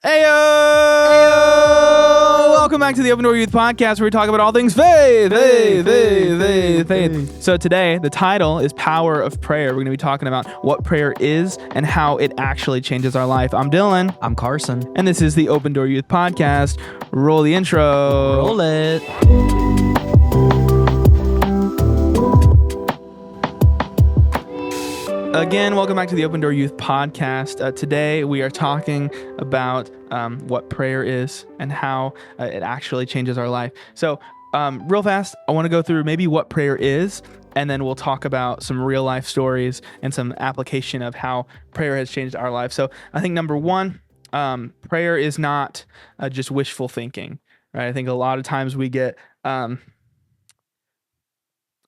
Ayo! Welcome back to the Open Door Youth Podcast, where we talk about all things faith. So today, the title is Power of Prayer. We're going to be talking about what prayer is and how it actually changes our life. I'm Dylan. I'm Carson. And this is the Open Door Youth Podcast. Roll the intro. Roll it. Again, welcome back to the Open Door Youth Podcast. Today, we are talking about what prayer is and how it actually changes our life. So, real fast, I want to go through maybe what prayer is, and then we'll talk about some real life stories and some application of how prayer has changed our life. So, I think number one, prayer is not just wishful thinking, right? I think a lot of times we get...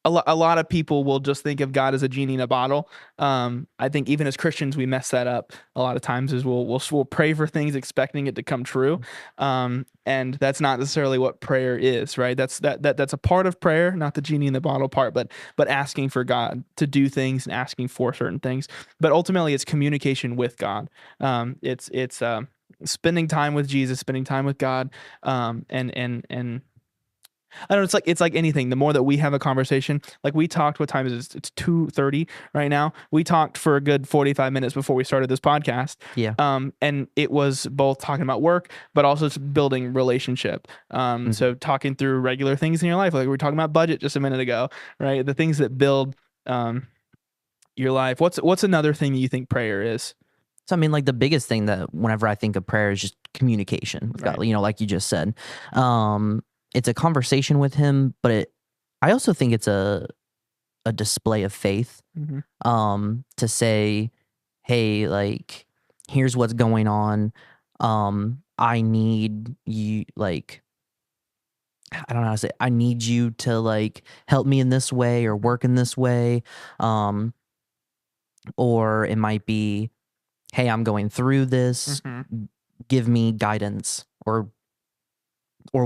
A lot of people will just think of God as a genie in a bottle. I think even as Christians, we mess that up a lot of times. Is we'll pray for things expecting it to come true, and that's not necessarily what prayer is, right? That's a part of prayer, not the genie in the bottle part, but asking for God to do things and asking for certain things. But ultimately, it's communication with God. It's spending time with Jesus, spending time with God, and I don't know, it's like anything. The more that we have a conversation, like we talked, what time is it? It's 2:30 right now. We talked for a good 45 minutes before we started this podcast. Yeah. And it was both talking about work, but also building relationship. So talking through regular things in your life, like we were talking about budget just a minute ago, right? The things that build your life. What's another thing that you think prayer is? So, I mean, like the biggest thing that whenever I think of prayer is just communication with God, like you just said. It's a conversation with him, but I also think it's a display of faith. To say, hey, like, here's what's going on. I need you, like, I don't know how to say it. I need you to like help me in this way or work in this way. Or it might be, hey, I'm going through this. Give me guidance or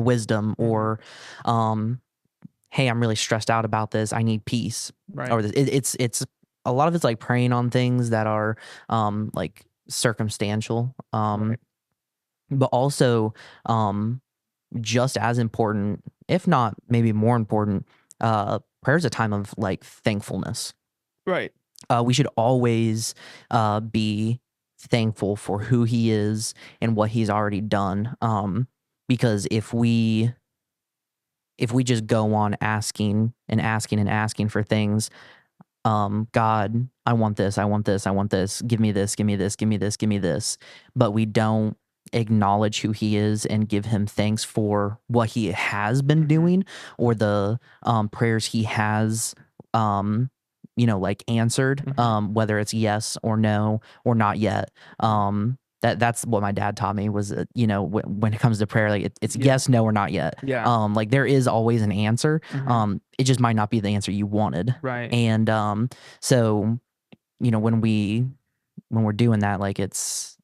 wisdom, or hey, I'm really stressed out about this, I need peace, or it's a lot of it's like praying on things that are like circumstantial, but also just as important, if not maybe more important, prayer is a time of like thankfulness. We should always be thankful for who he is and what he's already done. Because if we just go on asking and asking and asking for things, God, I want this, I want this, I want this, give me this, give me this, give me this, give me this, but we don't acknowledge who he is and give him thanks for what he has been doing, or the prayers he has like answered, whether it's yes or no or not yet. That's what my dad taught me was, when it comes to prayer, like it's yes, no, or not yet. Like there is always an answer. It just might not be the answer you wanted. And so, when we're doing that, like it's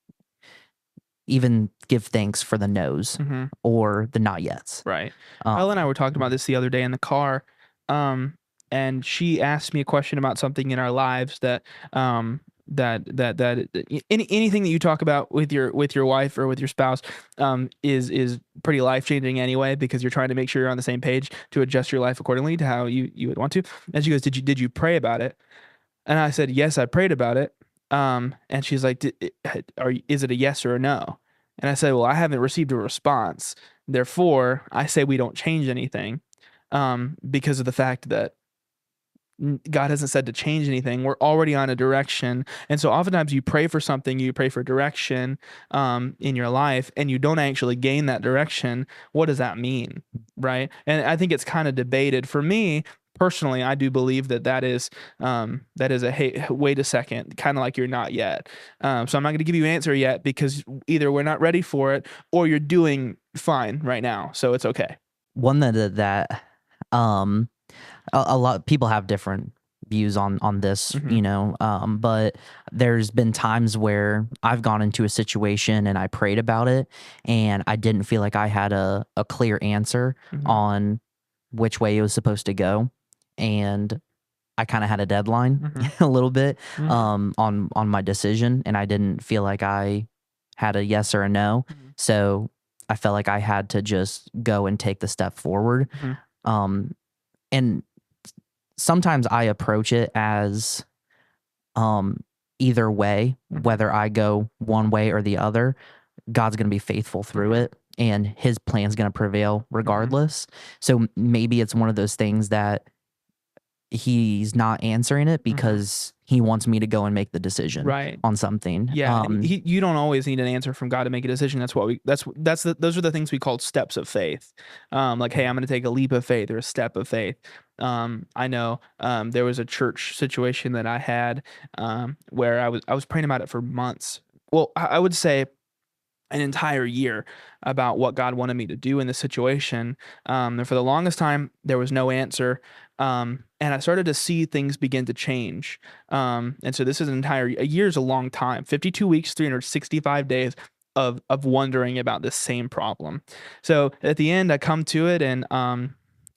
even give thanks for the no's or the not yets. Ella and I were talking about this the other day in the car. And she asked me a question about something in our lives that anything that you talk about with your wife or with your spouse is pretty life-changing anyway, because you're trying to make sure you're on the same page to adjust your life accordingly to how you would want to. And she goes, did you pray about it? And I said, yes, I prayed about it. And she's like, is it a yes or a no? And I said, well, I haven't received a response. Therefore, I say we don't change anything, because of the fact that God hasn't said to change anything. We're already on a direction. And so oftentimes you pray for something, you pray for direction in your life, and you don't actually gain that direction. What does that mean? Right? And I think it's kind of debated. For me, personally, I do believe that is a, hey, wait a second, kind of like you're not yet. So I'm not going to give you an answer yet, because either we're not ready for it or you're doing fine right now. So it's okay. One that a lot of people have different views on this, but there's been times where I've gone into a situation and I prayed about it and I didn't feel like I had a clear answer on which way it was supposed to go. And I kind of had a deadline a little bit on my decision, and I didn't feel like I had a yes or a no. Mhm. So I felt like I had to just go and take the step forward. Mhm. And sometimes I approach it as either way, Mhm. whether I go one way or the other, God's going to be faithful through Mhm. it and his plan's going to prevail Mhm. regardless. So maybe it's one of those things that he's not answering it Mhm. because he wants me to go and make the decision Right. on something. Yeah, and you don't always need an answer from God to make a decision. That's what we those are the things we call steps of faith. Like, hey, I'm going to take a leap of faith or a step of faith. I know there was a church situation that I had where I was praying about it for months. Well, I would say an entire year about what God wanted me to do in this situation. And for the longest time, there was no answer. And I started to see things begin to change. And so this is a year is a long time, 52 weeks, 365 days of wondering about this same problem. So at the end, I come to it and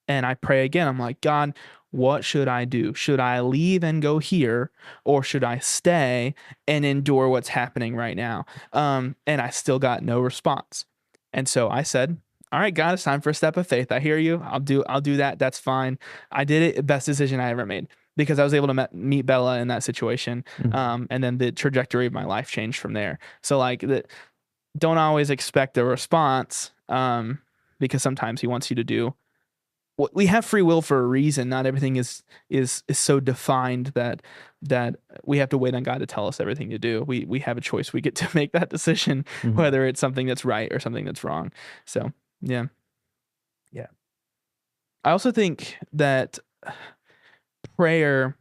I pray again. I'm like, God, what should I do? Should I leave and go here, or should I stay and endure what's happening right now? And I still got no response. And so I said, "All right, God, it's time for a step of faith. I hear you. I'll do that. That's fine." I did it. Best decision I ever made because I was able to meet Bella in that situation. Mhm. And then the trajectory of my life changed from there. So like don't always expect a response. Because sometimes he wants you to do we have free will for a reason. Not everything is so defined that we have to wait on God to tell us everything to do. We have a choice. We get to make that decision Mhm. whether it's something that's right or something that's wrong. So yeah, yeah. I also think that prayer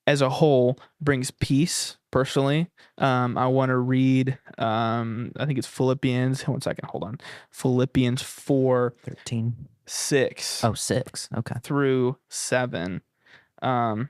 as a whole brings peace. Personally, I want to read. I think it's Philippians. One second, hold on. Philippians 13. 4:6 Oh, 6. Okay. through 7. Um,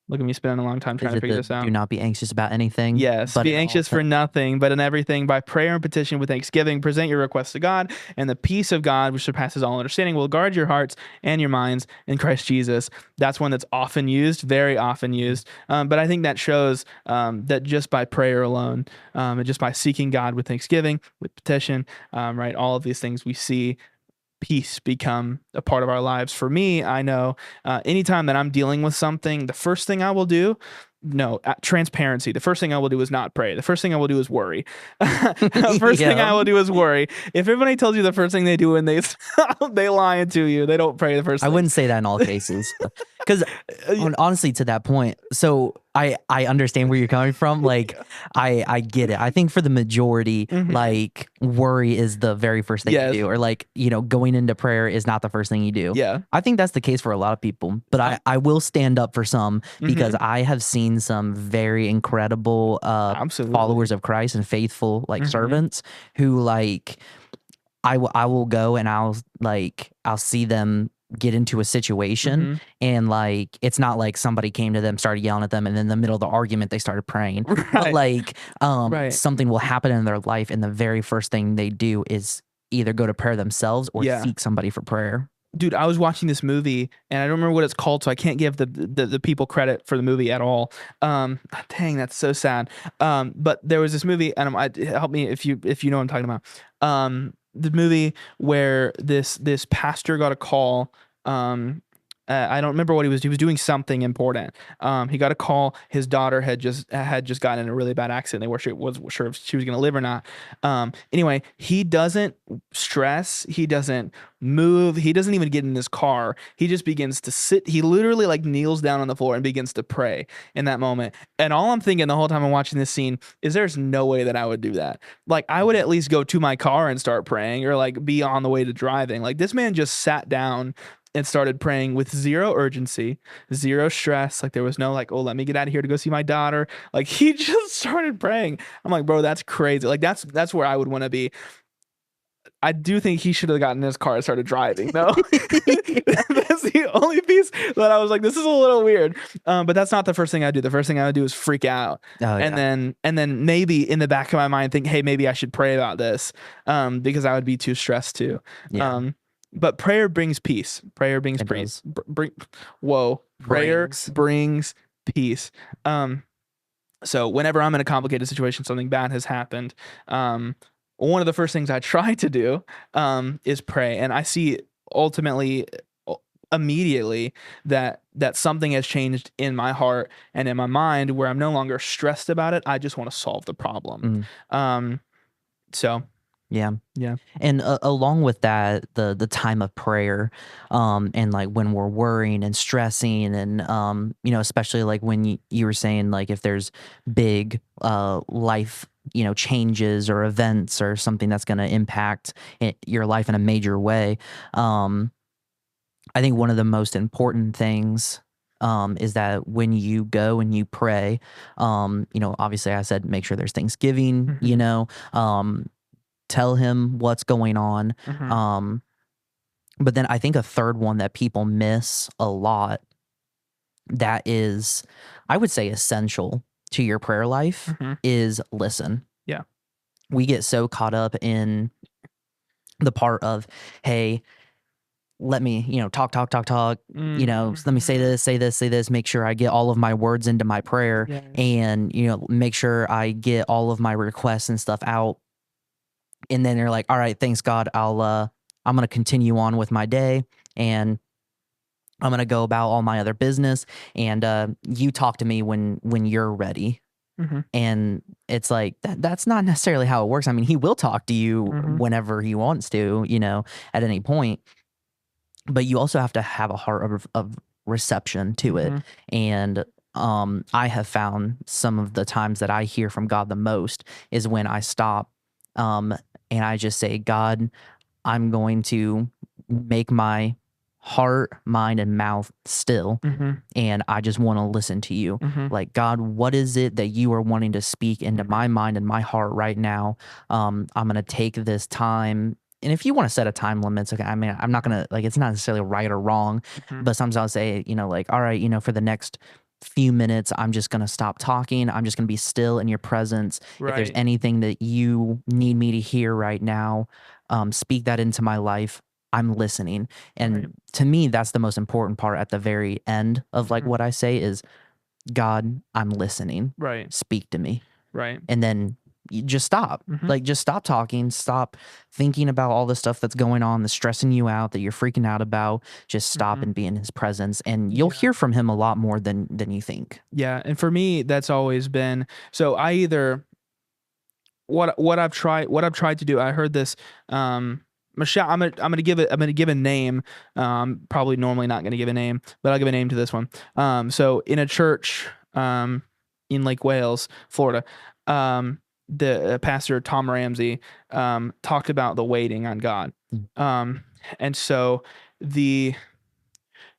Look at me spending a long time trying Is to it figure the this do out. not be anxious about anything, Yes, but be in all anxious for nothing, but in everything by prayer and petition with thanksgiving, present your requests to God, and the peace of God, which surpasses all understanding, will guard your hearts and your minds in Christ Jesus. That's one that's often used, very often used. But I think that shows that just by prayer alone, and just by seeking God with thanksgiving, with petition, right, all of these things we see peace become a part of our lives. For me, I know anytime that I'm dealing with something, the first thing I will do, no, transparency. The first thing I will do is not pray. The first thing I will do is worry. First thing Yeah. I will do is worry. If everybody tells you the first thing they do when they they lie to you, they don't pray the first I thing. wouldn't say that in all cases, because honestly, to that point, so I understand where you're coming from. Like, Yeah. I get it. I think for the majority, Mhm. like, worry is the very first thing you Yes. do, or like, going into prayer is not the first thing you do. Yeah. I think that's the case for a lot of people, but I will stand up for some because Mhm. I have seen some very incredible Absolutely. followers of Christ and faithful like Mhm. servants who like I will go and I'll see them get into a situation Mhm. and like it's not like somebody came to them, started yelling at them, and then in the middle of the argument they started praying. But Right. like Right. something will happen in their life and the very first thing they do is either go to prayer themselves or Yeah. seek somebody for prayer. Dude, I was watching this movie and I don't remember what it's called, so I can't give the people credit for the movie at all. Dang, that's so sad. But there was this movie, and help me if you know what I'm talking about. The movie where this pastor got a call. I don't remember what he was doing something important. He got a call. His daughter had just gotten in a really bad accident. They wasn't sure if she was going to live or not. Anyway, he doesn't stress. He doesn't move. He doesn't even get in his car. He just begins to sit. He literally like kneels down on the floor and begins to pray in that moment. And all I'm thinking the whole time I'm watching this scene is there's no way that I would do that. Like I would at least go to my car and start praying or like be on the way to driving. Like this man just sat down and started praying with zero urgency, zero stress. Like there was no like, oh, let me get out of here to go see my daughter. Like he just started praying. I'm like, bro, that's crazy. Like that's where I would want to be. I do think he should have gotten in his car and started driving, though. That's the only piece that I was like, this is a little weird. But that's not the first thing I do. The first thing I would do is freak out. Oh And yeah. then maybe in the back of my mind think, hey, maybe I should pray about this. Because I would be too stressed too. Yeah. Um, but prayer brings peace. Prayer brings It peace. does. Whoa. Prayer Brings. brings peace. Um, So whenever I'm in a complicated situation, something bad has happened, um, one of the first things I try to do is pray, and I see ultimately, uh, immediately, that something has changed in my heart and in my mind, where I'm no longer stressed about it. I just want to solve the problem. Mm, Um, so yeah. yeah. And along with that, the time of prayer, and like when we're worrying and stressing, and especially like when you were saying, like if there's big life changes or events or something that's going to impact your life in a major way. um I think one of the most important things is that when you go and you pray, obviously I said make sure there's Thanksgiving, Hmm. tell him what's going on. Hmm. Um, but then I think a third one that people miss a lot, that is, I would say, essential to your prayer life, Hmm. is listen. Yeah. We get so caught up in the part of, hey, let me, talk, talk, talk, talk. Let me say Hmm. this, say this, say this, make sure I get all of my words into my prayer, Yes. and, make sure I get all of my requests and stuff out. And then they're like, all right, thanks God. I'm going to continue on with my day, and I'm going to go about all my other business. And, you talk to me when you're ready. Hmm. And it's like, that's not necessarily how it works. I mean, he will talk to you Hmm. whenever he wants to, at any point, but you also have to have a heart of reception to it. Hmm. And I have found some of the times that I hear from God the most is when I stop, um, and I just say, God, I'm going to make my heart, mind, and mouth still, Hmm. and I just want to listen to you. Hmm. Like, God, what is it that you are wanting to speak into my mind and my heart right now? I'm going to take this time. And if you want to set a time limit, it's okay. I mean, I'm not going to, like, it's not necessarily right or wrong, Hmm. but sometimes I'll say, like, all right, for the next few minutes, I'm just going to stop talking. I'm just going to be still in your presence. If there's Right. anything that you need me to hear right now, speak that into my life. I'm listening. Right. And to me, that's the most important part at the very end of like Hmm. what I say is, God, I'm listening. Right. Speak to me. Right. And then you just stop. Hmm. Like, just stop talking. Stop thinking about all the stuff that's going on, that's stressing you out, that you're freaking out about. Just stop Hmm. and be in his presence. And you'll Yeah. hear from him a lot more than you think. Yeah. And for me, that's always been, so I either, what I've tried to do. I heard this, Michelle. I'm gonna give a name. Probably normally not gonna give a name, but I'll give a name to this one. So in a church, in Lake Wales, Florida, the pastor Tom Ramsey talked about the waiting on God. Mm. Um, and so the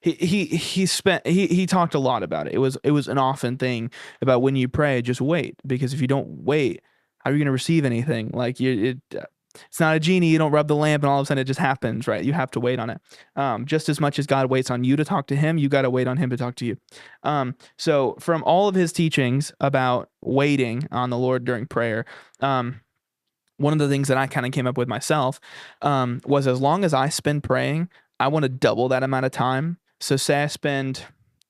he talked a lot about it. It was an often thing about when you pray, just wait, because if you don't wait, how are you going to receive anything? Like it's not a genie. You don't rub the lamp and all of a sudden it just happens, right? You have to wait on it. Just as much as God waits on you to talk to Him, you got to wait on Him to talk to you. So from all of his teachings about waiting on the Lord during prayer, um, one of the things that I kind of came up with myself, was as long as I spend praying, I want to double that amount of time. So say I spend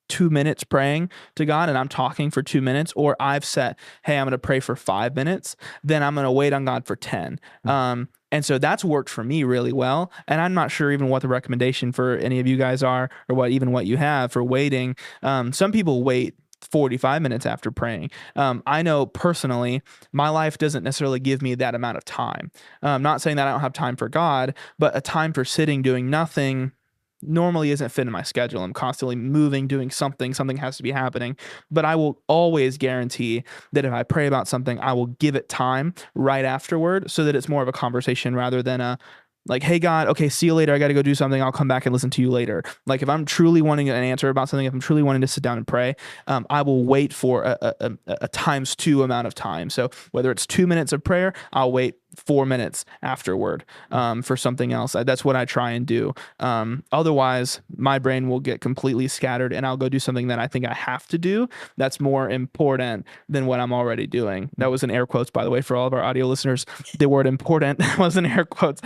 2 minutes praying to God and I'm talking for 2 minutes, or I've set, hey, I'm going to pray for 5 minutes, then I'm going to wait on God for 10. And so that's worked for me really well. And I'm not sure even what the recommendation for any of you guys are, or what you have for waiting. Some people wait 45 minutes after praying. I know personally, my life doesn't necessarily give me that amount of time. I'm not saying that I don't have time for God, but a time for sitting doing nothing normally isn't fit in my schedule. I'm constantly moving, doing something. Something has to be happening. But I will always guarantee that if I pray about something, I will give it time right afterward, so that it's more of a conversation rather than a, like, hey God, okay, see you later. I got to go do something. I'll come back and listen to you later. Like, if I'm truly wanting an answer about something, if I'm truly wanting to sit down and pray, I will wait for a times two amount of time. So whether it's 2 minutes of prayer, I'll wait 4 minutes afterward, for something else. That's what I try and do. Otherwise, my brain will get completely scattered, and I'll go do something that I think I have to do that's more important than what I'm already doing. That was in air quotes, by the way, for all of our audio listeners. The word important was in air quotes.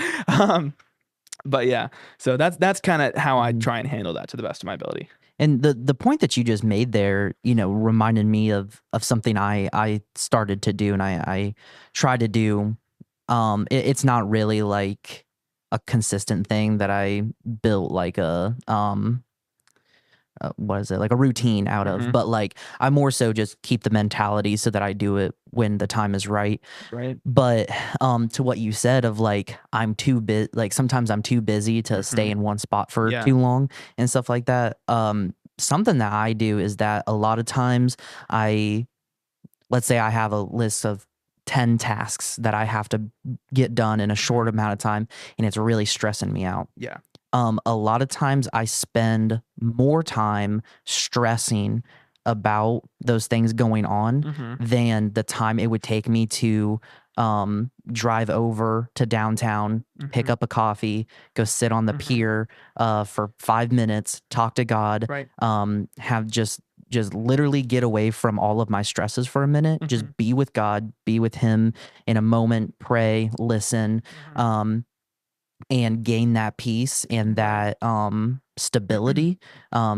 But yeah, so that's kind of how I Mhm. try and handle that to the best of my ability. And the point that you just made there, reminded me of something I started to do and I try to do. It's not really like a consistent thing that I built like what is it, like a routine out of, Hmm. but like I more so just keep the mentality so that I do it when the time is right. Right. But to what you said of like I'm too bit like sometimes I'm too busy to stay Hmm. in one spot for Yeah. too long and stuff like that. Something that I do is that a lot of times I let's say I have a list of 10 tasks that I have to get done in a short Hmm. amount of time and it's really stressing me out. Yeah. A lot of times I spend more time stressing about those things going on Hmm. than the time it would take me to drive over to downtown, pick Hmm. up a coffee, go sit on the Hmm. pier for 5 minutes, talk to God, Right. have just literally get away from all of my stresses for a minute, just Hmm. be with God, be with Him in a moment, pray, listen. Hmm. Um, and gain that peace and Right. that stability,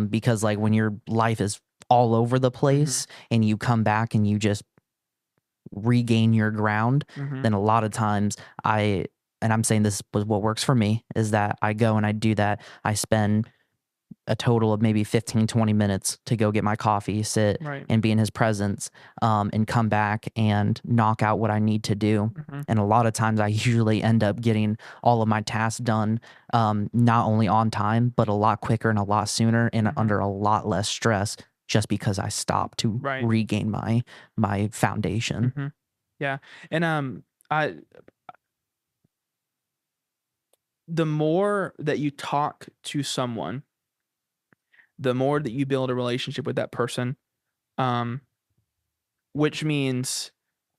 because like when your life is all over the Hmm. place and you come back and you just regain your ground, Hmm. then a lot of times I'm saying this was what works for me, is that I go and I do that. I spend a total of maybe 15, 20 minutes to go get my coffee, sit Right. and be in his presence, and come back and knock out what I need to do. Hmm. And a lot of times I usually end up getting all of my tasks done, not only on time, but a lot quicker and a lot sooner and Hmm. under a lot less stress just because I stopped to Right. regain my foundation. Hmm. Yeah. And I the more that you talk to someone, the more that you build a relationship with that person, um, which means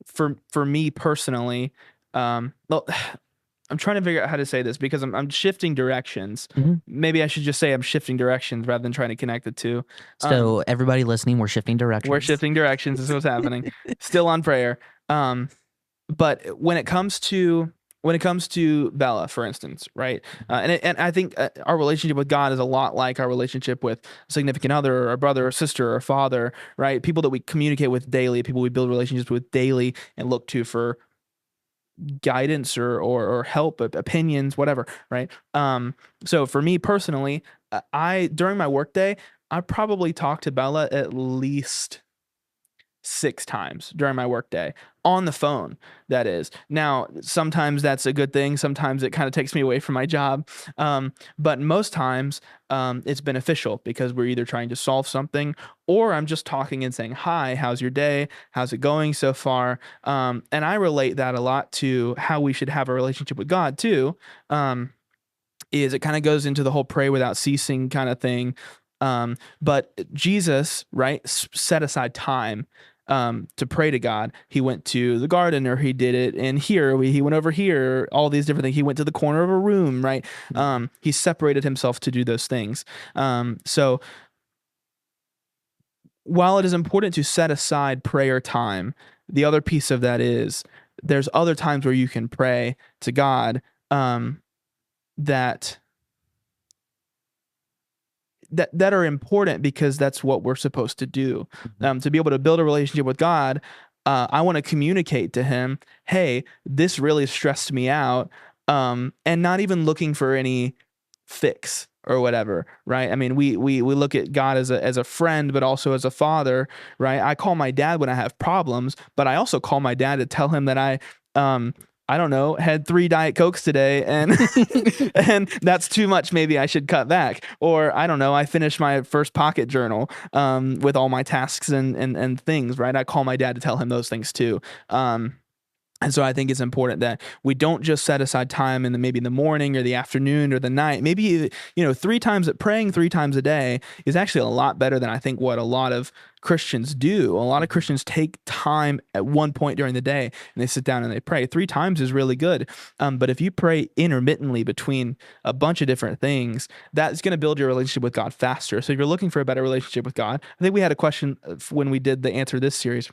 for me personally, well, I'm trying to figure out how to say this because I'm shifting directions. Mhm. Maybe I should just say I'm shifting directions rather than trying to connect the two. Um, So everybody listening, we're shifting we're directions. shifting directions. This is what's happening. Still on prayer. Um, but when it comes to Bella, for instance, right? And I think our relationship with God is a lot like our relationship with a significant other, or a brother, or sister, or father, right? People that we communicate with daily, people we build relationships with daily, and look to for guidance or help, opinions, whatever, right? So for me personally, I during my workday, I probably talk to Bella at least 6 times during my workday on the phone. That is. Now, sometimes that's a good thing. Sometimes it kind of takes me away from my job. But most times, it's beneficial because we're either trying to solve something or I'm just talking and saying, "Hi, how's your day? How's it going so far?" And I relate that a lot to how we should have a relationship with God too. Um, is it kind of goes into the whole pray without ceasing kind of thing. But Jesus, right, set aside time to pray to God. He went to the garden, or he did it in here. He went over here, all these different things. He went to the corner of a room, right? Mhm. He separated himself to do those things. So while it is important to set aside prayer time, the other piece of that is there's other times where you can pray to God that that are important because that's what we're supposed to do. Mhm. To be able to build a relationship with God, I want to communicate to Him, "Hey, this really stressed me out," and not even looking for any fix or whatever, right? I mean, we look at God as a friend, but also as a father, right? I call my dad when I have problems, but I also call my dad to tell him that um, I don't know, had 3 Diet Cokes today, and and that's too much. Maybe I should cut back. Or I don't know, I finished my first pocket journal with all my tasks and things. Right, I call my dad to tell him those things too. And so I think it's important that we don't just set aside time in maybe in the morning or the afternoon or the night. Maybe 3 times praying 3 times a day is actually a lot better than I think what a lot of Christians do. A lot of Mhm. Christians take time at one point during the day and they sit down and they pray. 3 times is really good. But if you pray intermittently between a bunch of different things, that's going to build your relationship with God faster. So if you're looking for a better relationship with God, I think we had a question when we did the Answer This series.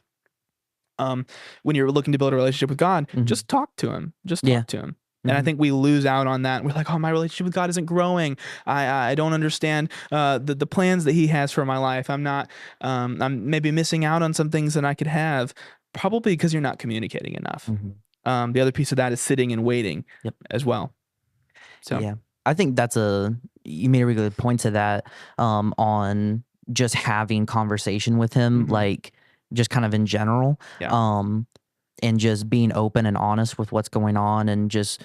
um, when you're looking to build a relationship with God, Mhm. just talk to him. Just Yeah. talk to him. And I Mhm. think we lose out on that. We're like, oh, my relationship with God isn't growing. I don't understand the plans that He has for my life. I'm maybe missing out on some things that I could have, probably because you're not communicating enough. Mhm. The other piece of that is sitting and waiting Yep. as well. So, Yeah. I think you made a really good point to that, on just having conversation with him, mhm, like, just kind of in general, yeah, um, and just being open and honest with what's going on, and just,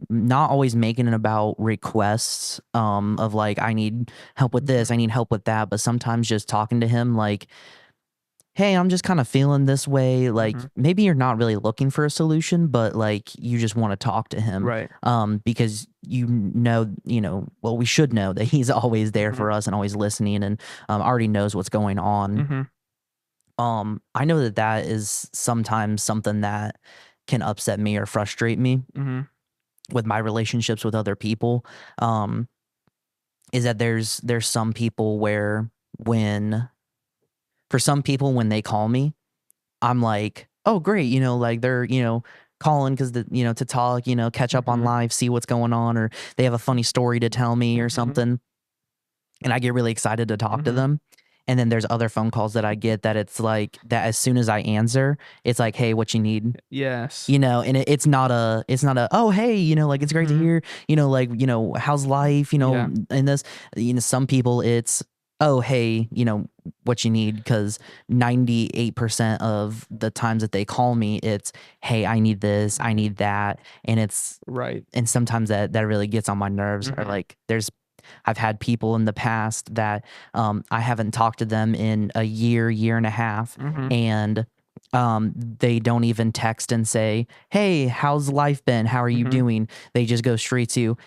not always making it about requests, of like, I need help with mhm, this, I need help with that, but sometimes just talking to him like, hey, I'm just kind of feeling this way. Like, mhm, maybe you're not really looking for a solution, but like you just want to talk to him. right, Because well, we should know that he's always there mhm, for us and always listening, and already knows what's going on. mhm, I know that that is sometimes something that can upset me or frustrate me mhm, with my relationships with other people. Um, is that there's some people where when for some people when they call me, I'm like, "Oh, great," like, they're, calling because to talk, catch up on mhm, life, see what's going on, or they have a funny story to tell me or mhm, something, and I get really excited to talk to mhm. them, and then there's other phone calls that I get that it's like that as soon as I answer, it's like, "Hey, what you need?" Yes. And it's not a, "Oh, hey, like, it's great to Mhm. hear, like, how's life, Yeah. and this," some people it's, "Oh, hey, what you need," because 98% of the times that they call me, it's, "Hey, I need this, I Mhm. need that," Right. and sometimes that really gets on my nerves, or, Mhm. like, I've had people in the past that, I haven't talked to them in a year and a half, Mhm. and, they don't even text and say, "Hey, how's life been? How are you Mhm. doing?" They just go straight to,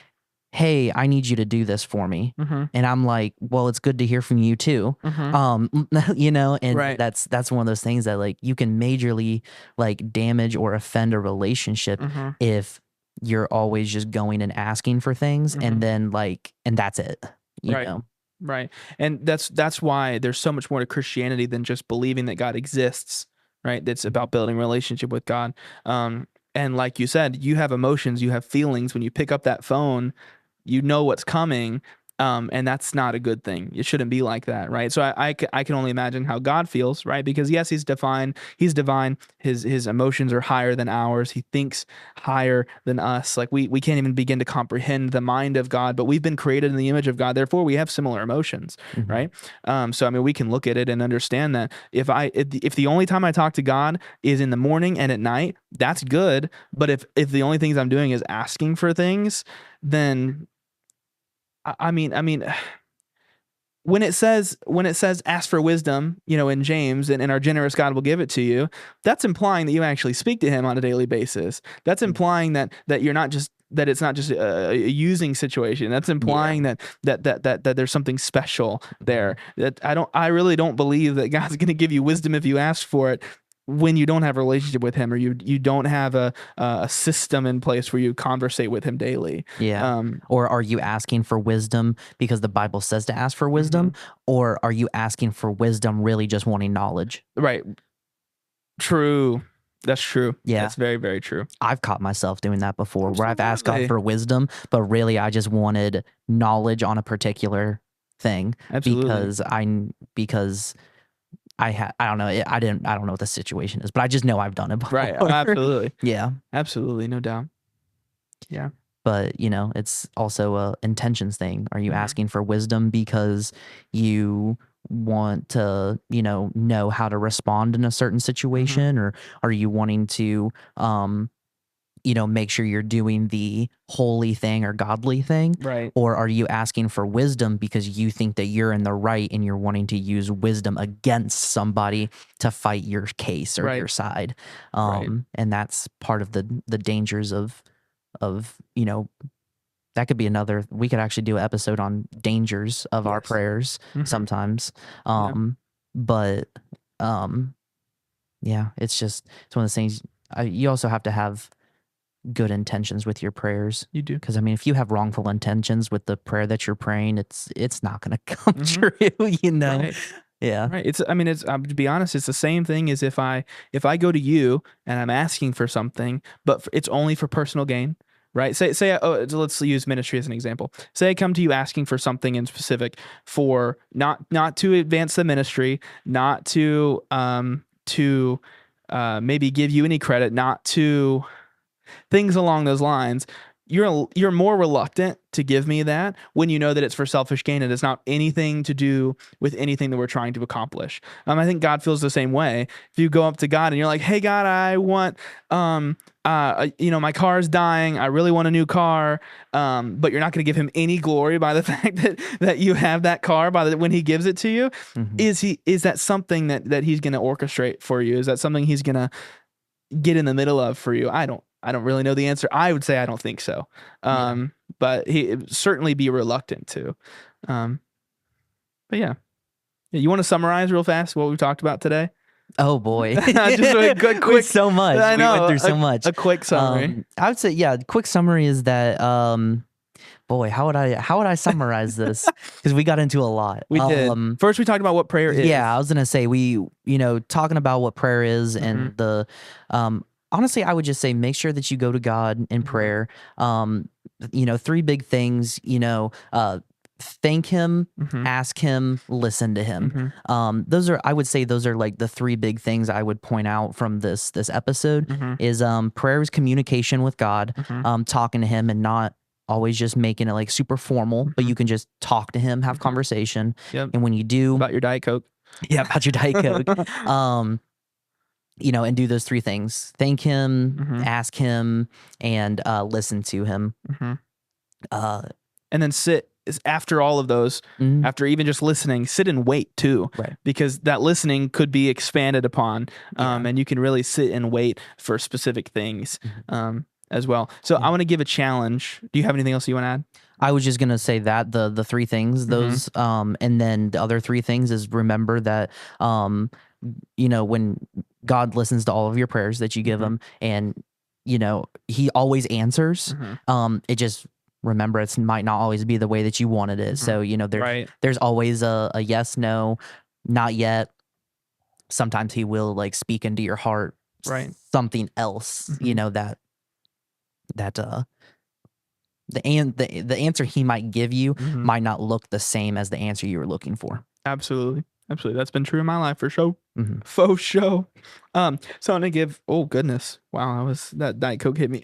"Hey, I need you to do this for me." Mhm. And I'm like, "Well, it's good to hear from you too." Mhm. And Right. that's one of those things that, like, you can majorly, like, damage or offend a relationship Mhm. if you're always just going and asking for things, and Mhm. then, like, and that's it, you Right. know? Right. And that's why there's so much more to Christianity than just believing that God exists, right? That's Mhm. about building relationship with God. And like you said, you have emotions, you have feelings when you pick up that phone, you know what's coming. And that's not a good thing. It shouldn't be like that, right? So I can only imagine how God feels, right? Because yes, he's divine. He's divine. His emotions are higher than ours. He thinks higher than us. Like we can't even begin to comprehend the mind of God, but we've been created in the image of God. Therefore, we have similar emotions, Mhm. right? So I mean, we can look at it and understand that if the only time I talk to God is in the morning and at night, that's good. But if the only things I'm doing is asking for things, then I mean, when it says ask for wisdom, in James, and our generous God will give it to you, that's implying that you actually speak to him on a daily basis. That's Mm. implying that you're not just that it's not just a using situation. That's Yeah. implying that there's something special Mhm. there. That I really don't believe that God's going to give you wisdom if you ask for it when you don't have a relationship with him, or you don't have a system in place where you conversate with him daily. Yeah. Um, Or are you asking for wisdom because the Bible says to ask for wisdom? mhm. Or are you asking for wisdom really just wanting knowledge? Right. True. That's true. Yeah. That's very, very true. I've caught myself doing that before, where I've asked God Absolutely. for wisdom, but really I just wanted knowledge on a particular thing, Absolutely. because I don't know, I don't know what the situation is, but I just know I've done it Right. before. Absolutely. Yeah. Absolutely. No doubt. Yeah. But, it's also a intentions thing. Are you Mhm. asking for wisdom because you want to, know how to respond in a certain Mhm. situation, or are you wanting to, make sure you're doing the holy thing or godly thing? Right. Or are you asking for wisdom because you think that you're in the right and you're wanting to use wisdom against somebody to fight your case or Right. your side? Right. And that's part of the dangers of, that could be another, we could actually do an episode on dangers of our Yes. prayers Mhm. sometimes. Yeah. But um yeah, it's one of those things. You also have to have good intentions with your prayers, You do. because I mean, if you have wrongful intentions with the prayer that you're praying, it's not going to come Mhm. true, you know. Right. Yeah. Right. It's. I mean, it's. To be honest, it's the same thing as if I go to you and I'm asking for something, but it's only for personal gain. right? Say so let's use ministry as an example. Say I come to you asking for something in specific for not to advance the ministry, not to maybe give you any credit, not to things along those lines. You're more reluctant to give me that when you know that it's for selfish gain and it's not anything to do with anything that we're trying to accomplish. I think God feels the same way. If you go up to God and you're like, "Hey God, I want my car's dying. I really want a new car," but you're not going to give him any glory by the fact that you have that car when he gives it to you. Mm-hmm. Is that something that he's going to orchestrate for you? Is that something he's going to get in the middle of for you? I don't really know the answer. I would say I don't think so. But he certainly be reluctant to. But yeah. You want to summarize real fast what we talked about today? Oh boy. Just a quick so much. I know, we went through so much. A quick summary. I would say, yeah, quick summary is that boy, how would I summarize this? Because we got into a lot. We did. First we talked about what prayer is. Yeah, I was gonna say talking about what prayer is and the honestly, I would just say make sure that you go to God in prayer. 3 big things, thank him, ask him, listen to him. I would say those are like the 3 big things I would point out from this episode is prayer is communication with God, talking to him and not always just making it like super formal, but you can just talk to him, have conversation. Yep. And when you do about your Diet Coke. Yeah, about your Diet Coke. And do those 3 things. Thank him, ask him, and listen to him. And then sit after all of those, after even just listening, sit and wait too. Right. Because that listening could be expanded upon. And you can really sit and wait for specific things as well. So I want to give a challenge. Do you have anything else you want to add? I was just gonna say that the 3 things, those, and then the other 3 things is remember that, when God listens to all of your prayers that you give him, and he always answers. It just remember it might not always be the way that you wanted it. So there's always a yes, no, not yet. Sometimes he will like speak into your heart, something else. That the answer he might give you might not look the same as the answer you were looking for. Absolutely. That's been true in my life for sure. Faux show. So I'm gonna give. Oh goodness! Wow, that Diet Coke hit me.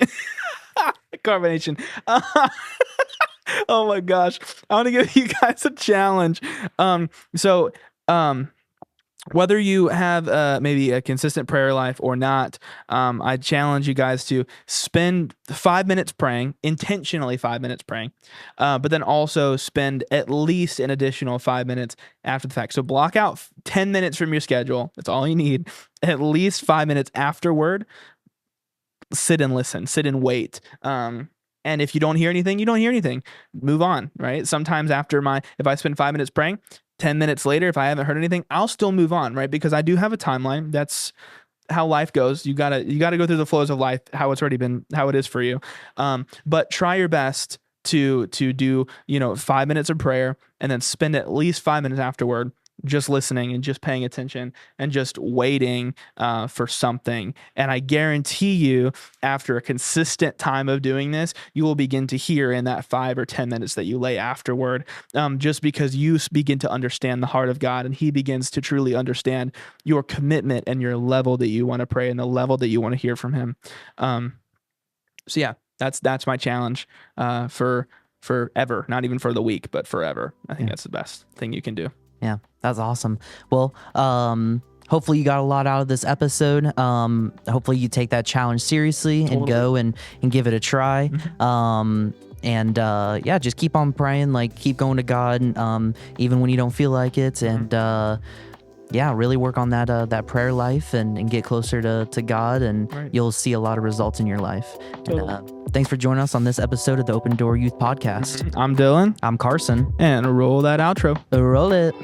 Carbonation. Oh my gosh! I want to give you guys a challenge. Whether you have maybe a consistent prayer life or not, I challenge you guys to spend 5 minutes praying, intentionally 5 minutes praying, but then also spend at least an additional 5 minutes after the fact. So block out 10 minutes from your schedule. That's all you need. At least 5 minutes afterward. Sit and listen. Sit and wait. And if you don't hear anything, you don't hear anything. Move on, right? Sometimes if I spend 5 minutes praying, 10 minutes later, if I haven't heard anything, I'll still move on, right? Because I do have a timeline. That's how life goes. You gotta go through the flows of life, how it is for you. But try your best to do 5 minutes of prayer and then spend at least 5 minutes afterward just listening and just paying attention and just waiting for something. And I guarantee you, after a consistent time of doing this, you will begin to hear in that 5 or 10 minutes that you lay afterward, just because you begin to understand the heart of God and he begins to truly understand your commitment and your level that you want to pray and the level that you want to hear from him. So yeah, that's my challenge for forever, not even for the week, but forever. I think that's the best thing you can do. Yeah, that's awesome. Well, hopefully you got a lot out of this episode. Hopefully you take that challenge seriously and go and give it a try. Just keep on praying, like keep going to God, even when you don't feel like it. And really work on that prayer life and get closer to God, and you'll see a lot of results in your life. Totally. And thanks for joining us on this episode of the Open Door Youth Podcast. I'm Dylan. I'm Carson. And roll that outro. Roll it.